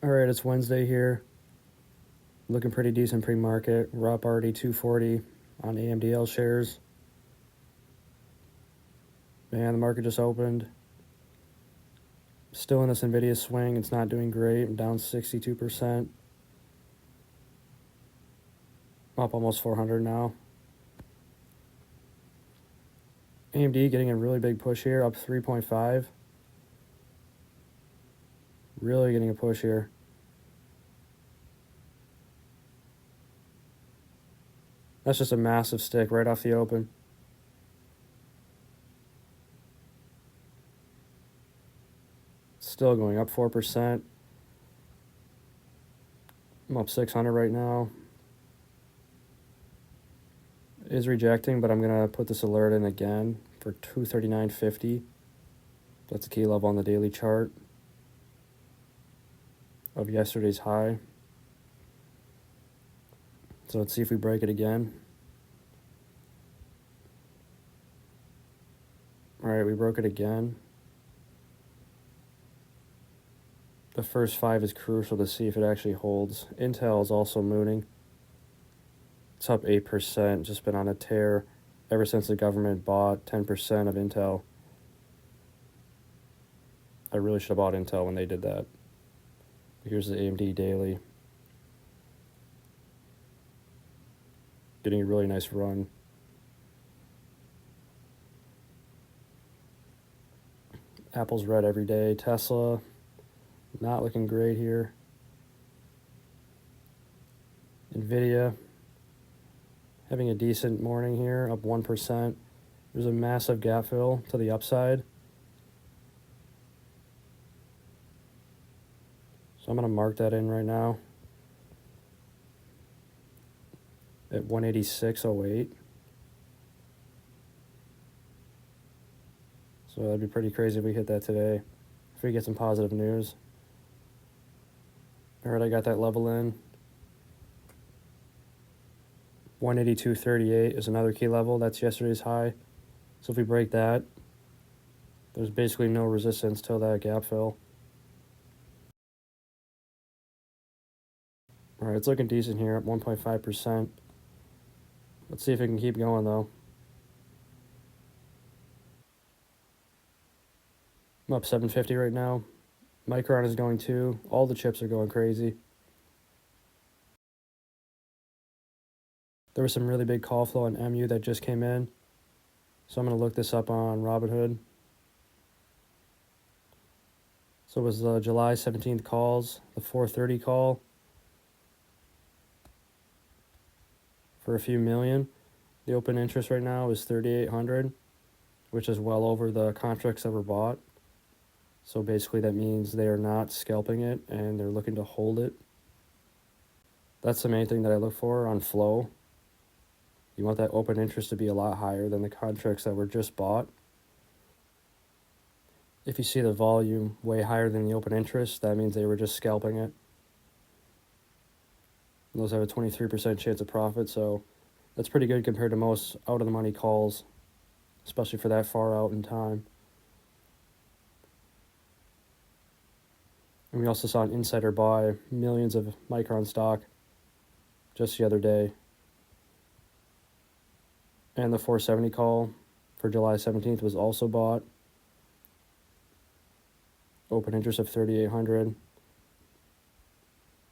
Alright, it's Wednesday here. Looking pretty decent pre-market. We're up already 240 on AMDL shares. Man, the market just opened. Still in this NVIDIA swing. It's not doing great. I'm down 62%. Up almost 400 now. AMD getting a really big push here, up 3.5. Really getting a push here. That's just a massive stick right off the open. Still going up 4%. I'm up 600 right now. It is rejecting, but I'm going to put this alert in again for 239.50. That's a key level on the daily chart of yesterday's high. So let's see if we break it again. All right, we broke it again. The first 5 is crucial to see if it actually holds. Intel is also mooning. It's up 8%, just been on a tear ever since the government bought 10% of Intel. I really should have bought Intel when they did that. Here's the AMD daily. Getting a really nice run. Apple's red every day. Tesla, not looking great here. NVIDIA, having a decent morning here, up 1%. There's a massive gap fill to the upside. So I'm going to mark that in right now at 186.08. So that'd be pretty crazy if we hit that today, if we get some positive news. All right, I got that level in. 182.38 is another key level. That's yesterday's high. So if we break that, there's basically no resistance till that gap fill. All right, it's looking decent here at 1.5%. Let's see if it can keep going, though. I'm up 750 right now. Micron is going too. All the chips are going crazy. There was some really big call flow on MU that just came in. So I'm going to look this up on Robinhood. So it was the July 17th calls, the 4:30 call for a few million. The open interest right now is 3,800, which is well over the contracts that were bought. So basically that means they are not scalping it and they're looking to hold it. That's the main thing that I look for on flow. You want that open interest to be a lot higher than the contracts that were just bought. If you see the volume way higher than the open interest, that means they were just scalping it. Those have a 23% chance of profit, so that's pretty good compared to most out-of-the-money calls, especially for that far out in time. And we also saw an insider buy millions of Micron stock just the other day. And the 470 call for July 17th was also bought. Open interest of 3,800.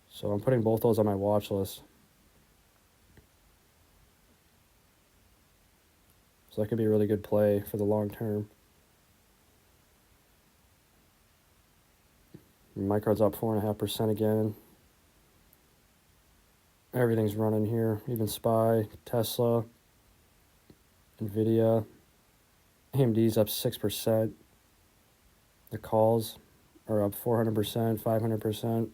So I'm putting both those on my watch list. So that could be a really good play for the long term. Micron's up 4.5% again. Everything's running here, even SPY, Tesla, NVIDIA. AMD's up 6%. The calls are up 400%, 500%.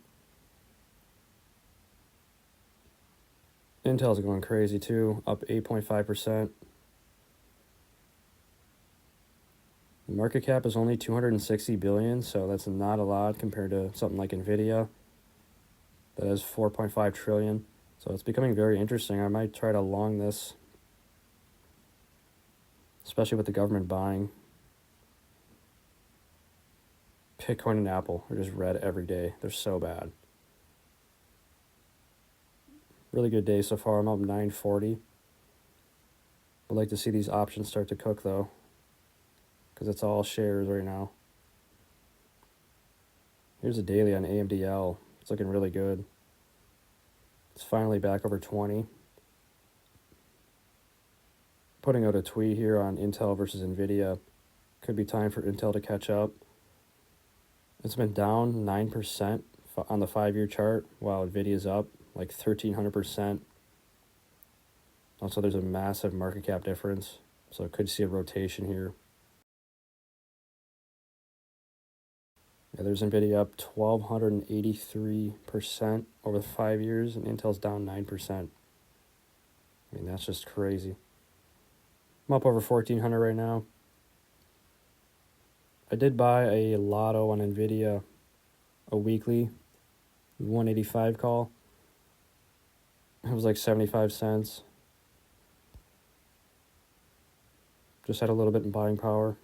Intel's going crazy too, up 8.5%. The market cap is only 260 billion, so that's not a lot compared to something like NVIDIA that has 4.5 trillion. So it's becoming very interesting. I might try to long this, especially with the government buying. Bitcoin and Apple are just red every day. They're so bad. Really good day so far. I'm up 940. I'd like to see these options start to cook though, because it's all shares right now. Here's a daily on AMDL. It's looking really good. It's finally back over 20. Putting out a tweet here on Intel versus NVIDIA. Could be time for Intel to catch up. It's been down 9% on the 5-year chart, while NVIDIA's up like 1,300%. Also, there's a massive market cap difference, so could see a rotation here. Yeah, there's NVIDIA up 1,283% over the 5 years, and Intel's down 9%. I mean, that's just crazy. I'm up over 1,400 right now. I did buy a lotto on NVIDIA, a weekly 185 call. It was like 75 cents. Just had a little bit in buying power.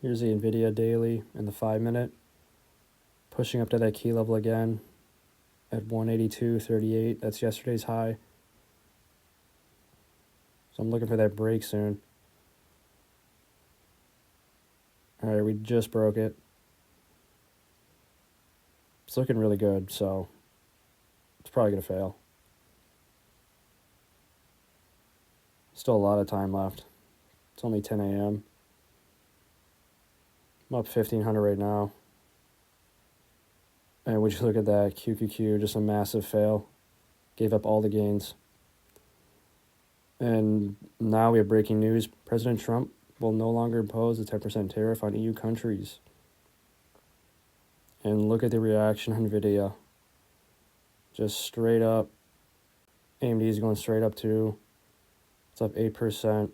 Here's the NVIDIA daily in the 5-minute. Pushing up to that key level again at 182.38. That's yesterday's high. So I'm looking for that break soon. All right, we just broke it. It's looking really good, so it's probably going to fail. Still a lot of time left. It's only 10 a.m. I'm up 1,500 right now. And would you look at that, QQQ, just a massive fail. Gave up all the gains. And now we have breaking news. President Trump will no longer impose a 10% tariff on EU countries. And look at the reaction on NVIDIA. Just straight up. AMD is going straight up too. It's up 8%.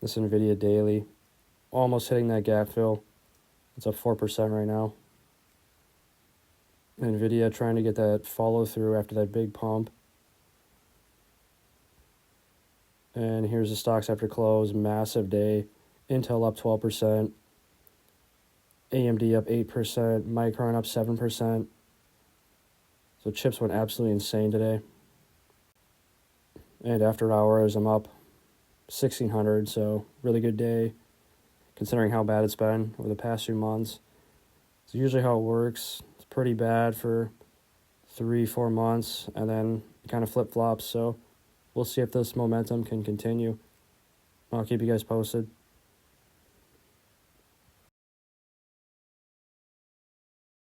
This NVIDIA daily, almost hitting that gap fill. It's up 4% right now. NVIDIA trying to get that follow through after that big pump. And here's the stocks after close. Massive day. Intel up 12%. AMD up 8%. Micron up 7%. So chips went absolutely insane today. And after hours, I'm up 1,600. So really good day, considering how bad it's been over the past few months. It's usually how it works. It's pretty bad for 3-4 months, and then it kind of flip-flops. So we'll see if this momentum can continue. I'll keep you guys posted.